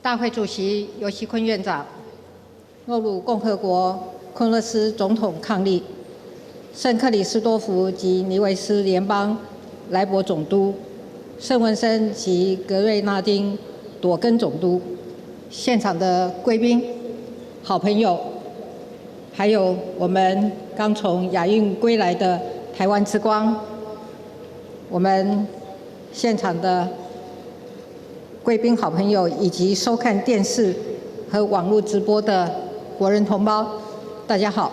大会主席游锡堃院长、诺鲁共和国昆勒斯总统伉俪、圣克里斯多福及尼维斯联邦莱博总督、圣文森及格瑞纳丁朵根总督、现场的贵宾、好朋友，还有我们刚从亚运归来的台湾之光，我们现场的贵宾好朋友，以及收看电视和网络直播的国人同胞，大家好。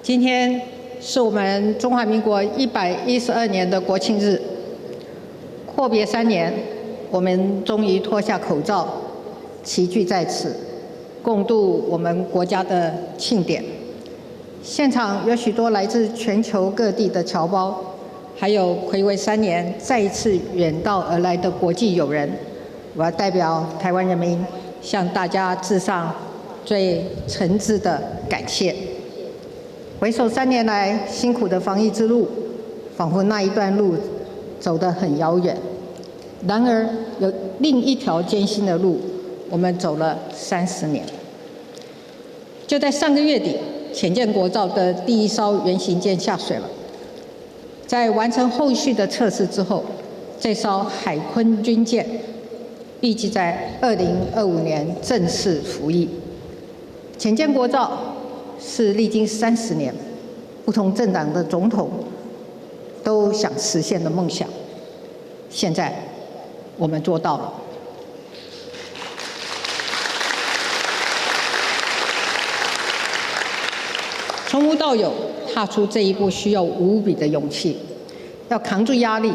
今天是我们中华民国112年的国庆日，阔别3年，我们终于脱下口罩，齐聚在此，共度我们国家的庆典。现场有许多来自全球各地的侨胞，还有睽违3年再一次远道而来的国际友人。我要代表台湾人民向大家致上最诚挚的感谢。回首3年来辛苦的防疫之路，仿佛那一段路走得很遥远，然而有另一条艰辛的路，我们走了30年。就在上个月底，潜舰国造的第1艘原型舰下水了。在完成后续的测试之后，这艘海鲲军舰预计在2025年正式服役。潜舰国造是历经30年，不同政党的总统都想实现的梦想。现在我们做到了。从无到有，踏出这一步需要无比的勇气，要扛住压力，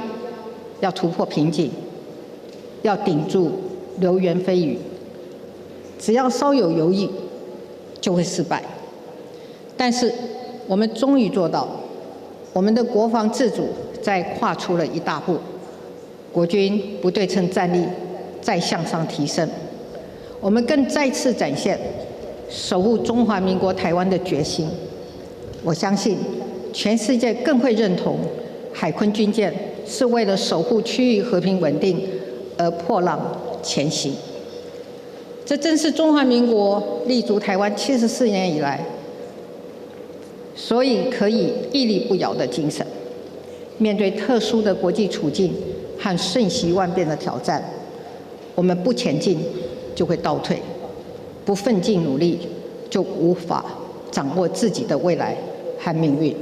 要突破瓶颈，要顶住流言蜚语。只要稍有犹豫，就会失败。但是我们终于做到了，我们的国防自主再跨出了一大步，国军不对称战力再向上提升，我们更再次展现守护中华民国台湾的决心。我相信，全世界更会认同海鲲军舰是为了守护区域和平稳定而破浪前行。这正是中华民国立足台湾74年以来，所以可以屹立不摇的精神。面对特殊的国际处境和瞬息万变的挑战，我们不前进就会倒退，不奋进努力就无法掌握自己的未来和命运。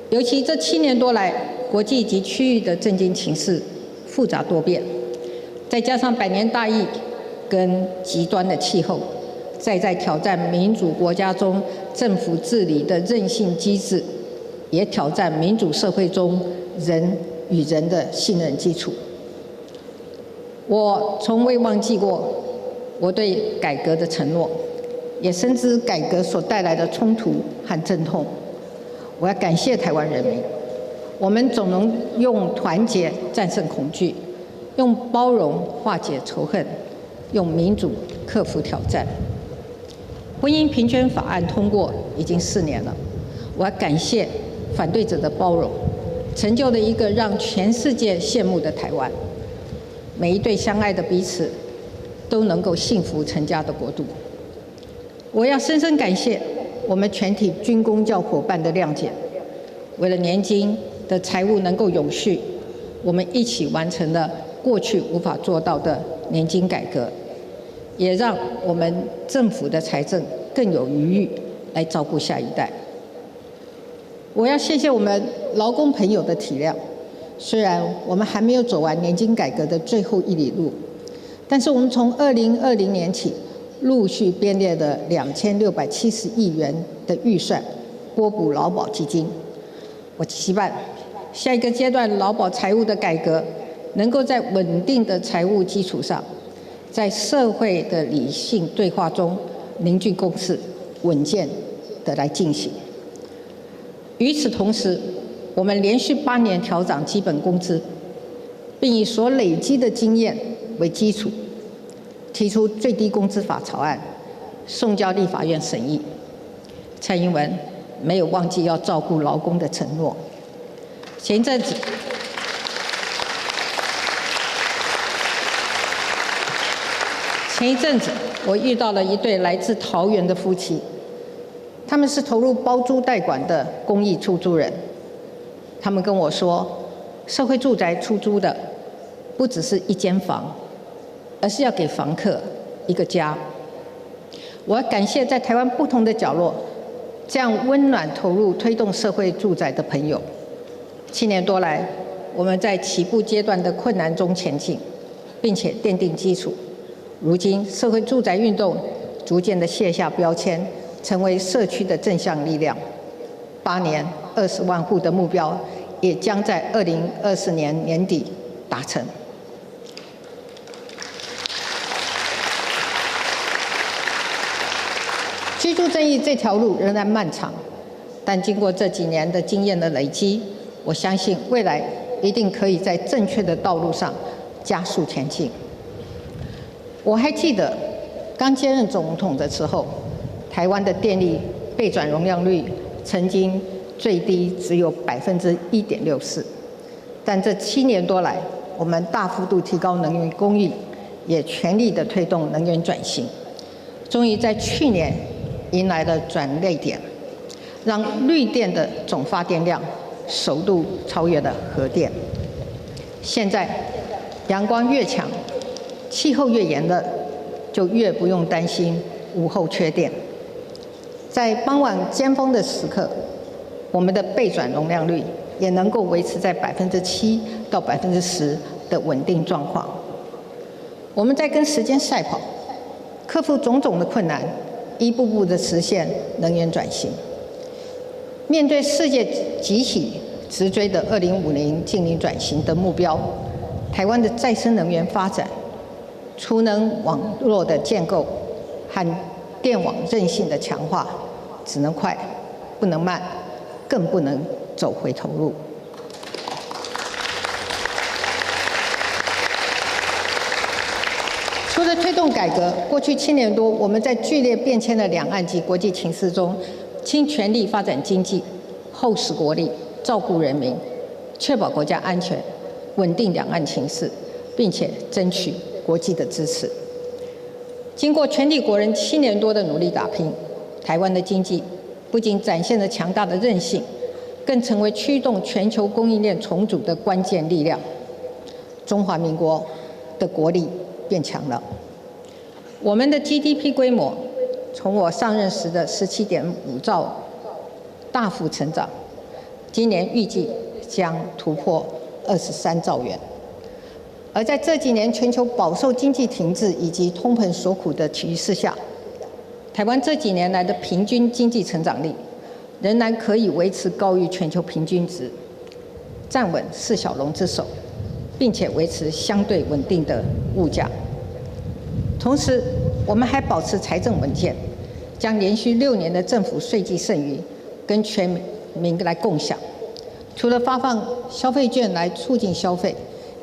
尤其这7年多来，国际及区域的政经情势复杂多变，再加上百年大疫跟极端的气候，再在挑战民主国家中政府治理的韧性机制，也挑战民主社会中人与人的信任基础。我从未忘记过我对改革的承诺，也深知改革所带来的冲突和阵痛。我要感谢台湾人民，我们总能用团结战胜恐惧，用包容化解仇恨，用民主克服挑战。婚姻平权法案通过已经4年了，我要感谢反对者的包容，成就了一个让全世界羡慕的台湾。每一对相爱的彼此都能够幸福成家的国度。我要深深感谢我们全体军公教伙伴的谅解，为了年金的财务能够永续，我们一起完成了过去无法做到的年金改革，也让我们政府的财政更有余裕来照顾下一代。我要谢谢我们劳工朋友的体谅，虽然我们还没有走完年金改革的最后1里路，但是我们从2020年起陆续编列了2670亿元的预算拨补劳保基金。我期盼下一个阶段劳保财务的改革能够在稳定的财务基础上，在社会的理性对话中凝聚共识，稳健的来进行。与此同时，我们连续8年调涨基本工资，并以所累积的经验为基础，提出最低工资法草案，送交立法院审议。蔡英文没有忘记要照顾劳工的承诺。前一阵子，我遇到了一对来自桃园的夫妻，他们是投入包租代管的公益出租人。他们跟我说，社会住宅出租的不只是一间房，而是要给房客一个家。我要感谢在台湾不同的角落，这样温暖投入推动社会住宅的朋友。7年多来，我们在起步阶段的困难中前进，并且奠定基础。如今，社会住宅运动逐渐的卸下标签，成为社区的正向力量。8年20万户的目标，也将在2024年年底达成。居住正义这条路仍然漫长，但经过这几年的经验的累积，我相信未来一定可以在正确的道路上加速前进。我还记得刚接任总统的时候，台湾的电力备转容量率曾经最低只有1.64%，但这7年多来，我们大幅度提高能源供应，也全力的推动能源转型，终于在去年迎来了转捩点，让绿电的总发电量首度超越了核电。现在阳光越强，气候越炎热，就越不用担心午后缺电。在傍晚尖峰的时刻，我们的备转容量率也能够维持在7%到10%的稳定状况。我们在跟时间赛跑，克服种种的困难，一步步的实现能源转型。面对世界急起直追的2050净零转型的目标，台湾的再生能源发展、储能网络的建构和电网韧性的强化，只能快，不能慢，更不能走回头路。除了推动改革，过去7年多，我们在剧烈变迁的两岸及国际情势中，倾全力发展经济，厚实国力，照顾人民，确保国家安全，稳定两岸情势，并且争取国际的支持。经过全体国人7年多的努力打拼，台湾的经济不仅展现了强大的韧性，更成为驱动全球供应链重组的关键力量。中华民国的国力变强了，我们的 GDP 规模从我上任时的17.5兆大幅成长，今年预计将突破23兆元。而在这几年全球饱受经济停滞以及通膨所苦的局势下，台湾这几年来的平均经济成长力仍然可以维持高于全球平均值，站稳4小龙之首，并且维持相对稳定的物价。同时，我们还保持财政稳健，将连续6年的政府税基剩余跟全民来共享。除了发放消费券来促进消费，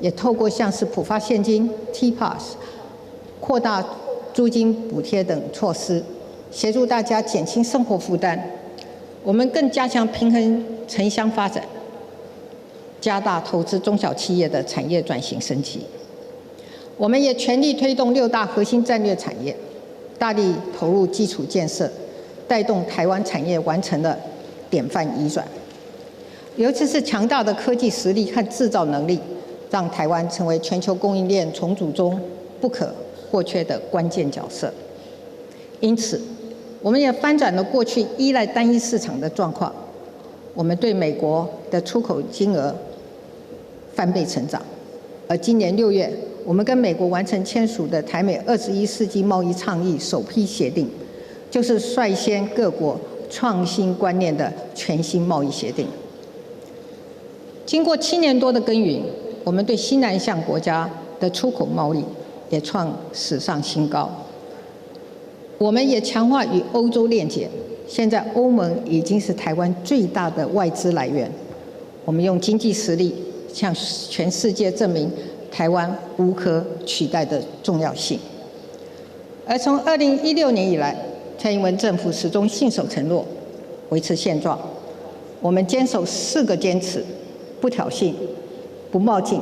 也透过像是普发现金、T-Pass、扩大租金补贴等措施，协助大家减轻生活负担。我们更加强平衡城乡发展，加大投资中小企业的产业转型升级。我们也全力推动6大核心战略产业，大力投入基础建设，带动台湾产业完成了典范移转。尤其是强大的科技实力和制造能力，让台湾成为全球供应链重组中不可或缺的关键角色。因此，我们也翻转了过去依赖单一市场的状况，我们对美国的出口金额翻倍成长。而今年6月，我们跟美国完成签署的台美21世纪贸易倡议首批协定，就是率先各国创新观念的全新贸易协定。经过7年多的耕耘，我们对西南向国家的出口贸易也创史上新高。我们也强化与欧洲链接，现在欧盟已经是台湾最大的外资来源。我们用经济实力向全世界证明台湾无可取代的重要性。而从2016年以来，蔡英文政府始终信守承诺，维持现状。我们坚守4个坚持：不挑衅、不冒进，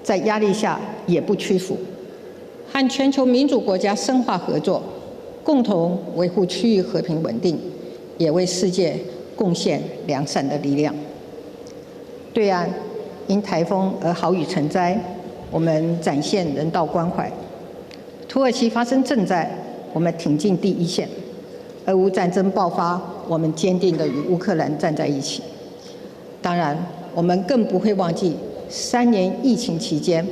在压力下也不屈服，和全球民主国家深化合作，共同维护区域和平稳定，也为世界贡献良善的力量。对岸因台风而豪雨成灾，我们展现人道关怀；土耳其发生震灾，我们挺进第一线；俄乌战争爆发，我们坚定地与乌克兰站在一起。当然，我们更不会忘记3年疫情期间，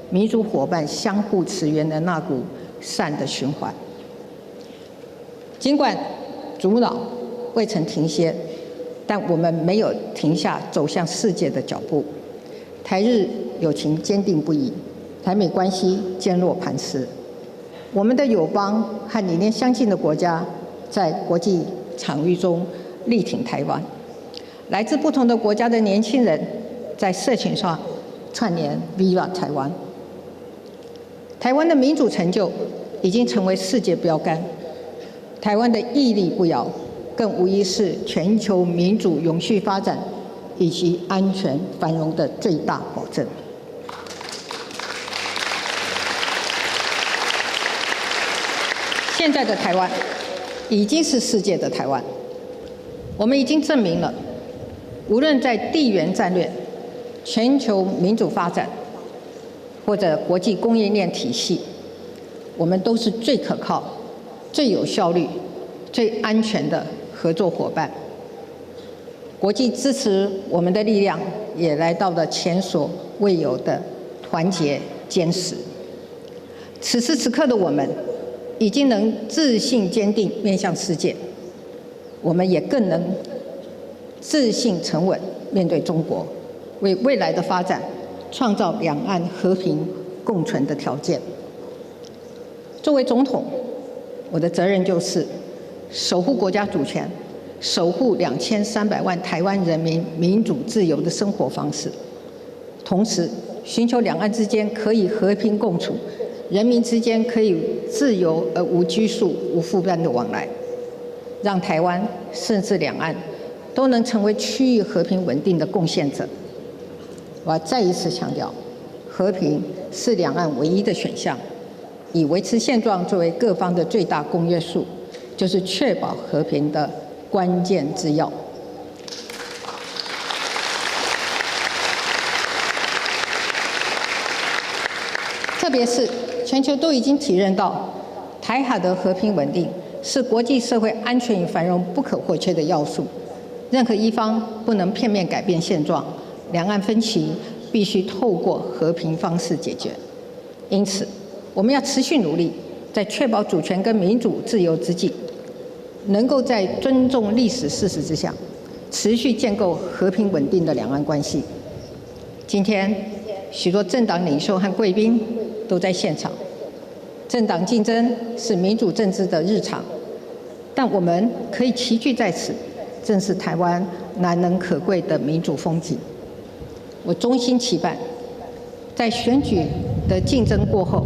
民主伙伴相互驰援的那股善的循环。尽管阻挠未曾停歇，但我们没有停下走向世界的脚步。台日友情坚定不移，台美关系坚若磐石。我们的友邦和理念相近的国家，在国际场域中力挺台湾。来自不同的国家的年轻人，在社群上串联 Viva 台湾。台湾的民主成就已经成为世界标杆，台湾的屹立不摇，更无疑是全球民主永续发展以及安全繁荣的最大保证。现在的台湾已经是世界的台湾，我们已经证明了，无论在地缘战略、全球民主发展，或者国际供应链体系，我们都是最可靠、最有效率、最安全的合作伙伴。国际支持我们的力量也来到了前所未有的团结坚实。此时此刻的我们，已经能自信坚定面向世界，我们也更能自信沉稳面对中国，为未来的发展创造两岸和平共存的条件。作为总统，我的责任就是守护国家主权，守护2300万台湾人民民主自由的生活方式，同时寻求两岸之间可以和平共处，人民之间可以自由而无拘束、无负担的往来，让台湾甚至两岸都能成为区域和平稳定的贡献者。我要再一次强调，和平是两岸唯一的选项，以维持现状作为各方的最大公约数，就是确保和平的关键之要。特别是全球都已经体认到，台海的和平稳定是国际社会安全与繁荣不可或缺的要素。任何一方不能片面改变现状，两岸分歧必须透过和平方式解决。因此，我们要持续努力，在确保主权跟民主自由之际，能够在尊重历史事实之下，持续建构和平稳定的两岸关系。今天，许多政党领袖和贵宾都在现场。政党竞争是民主政治的日常，但我们可以齐聚在此，正是台湾难能可贵的民主风景。我衷心期盼，在选举的竞争过后，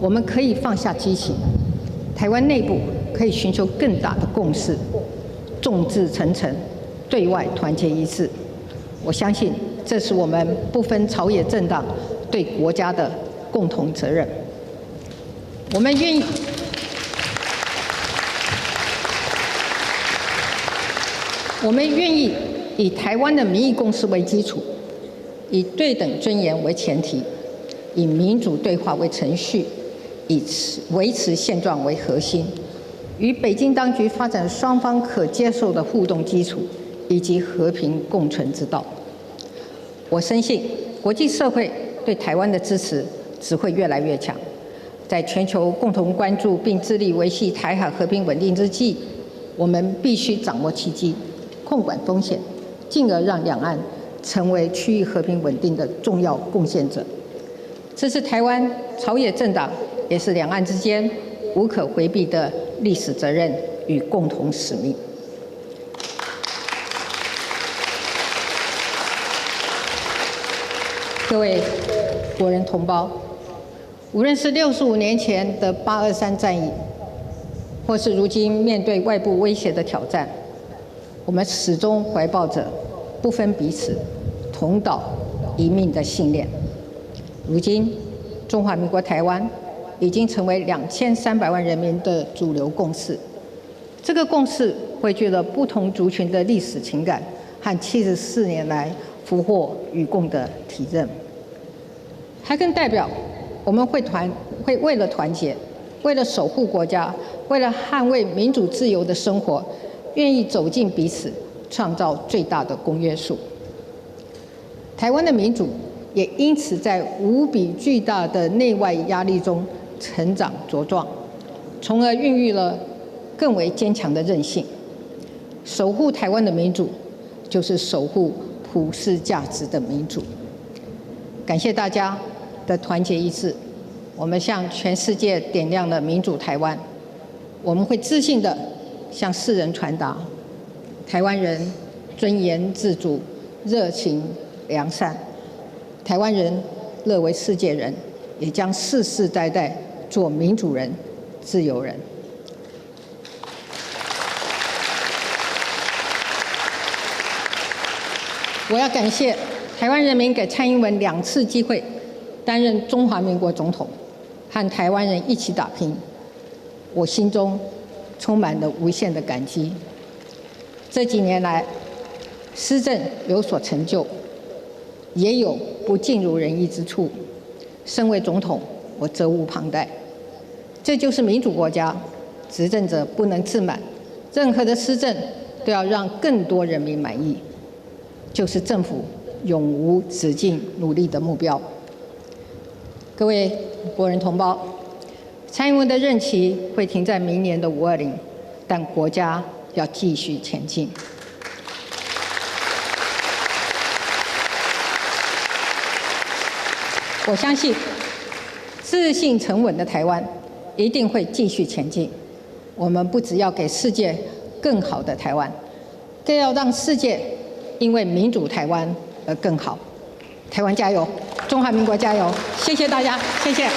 我们可以放下激情，台湾内部可以寻求更大的共识，众志成城，对外团结一致。我相信，这是我们不分朝野政党对国家的共同责任。我们愿意以台湾的民意共识为基础，以对等尊严为前提，以民主对话为程序，以维持现状为核心，与北京当局发展双方可接受的互动基础，以及和平共存之道。我深信，国际社会对台湾的支持只会越来越强。在全球共同关注并致力维系台海和平稳定之际，我们必须掌握契机，控管风险，进而让两岸成为区域和平稳定的重要贡献者。这是台湾朝野政党，也是两岸之间无可回避的历史责任与共同使命。各位国人同胞，无论是65年前的823战役，或是如今面对外部威胁的挑战，我们始终怀抱着不分彼此、同岛一命的信念。如今，中华民国台湾已经成为2300万人民的主流共识。这个共识汇聚了不同族群的历史情感和74年来福祸与共的体认，还更代表我们会为了团结，为了守护国家，为了捍卫民主自由的生活，愿意走进彼此，创造最大的公约数。台湾的民主也因此在无比巨大的内外压力中成长茁壮，从而孕育了更为坚强的韧性。守护台湾的民主，就是守护普世价值的民主。感谢大家的团结一致，我们向全世界点亮了民主台湾。我们会自信地向世人传达，台湾人尊严自主、热情良善。台湾人乐为世界人，也将世世代代做民主人、自由人。我要感谢台湾人民给蔡英文2次机会担任中华民国总统，和台湾人一起打拼，我心中充满了无限的感激。这几年来，施政有所成就，也有不尽如人意之处。身为总统，我责无旁贷。这就是民主国家，执政者不能自满，任何的施政都要让更多人民满意，就是政府永无止境努力的目标。各位国人同胞，蔡英文的任期会停在明年的520，但国家要继续前进。我相信，自信沉稳的台湾一定会继续前进。我们不只要给世界更好的台湾，更要让世界因为民主台湾而更好。台湾加油，中华民国加油！谢谢大家，谢谢。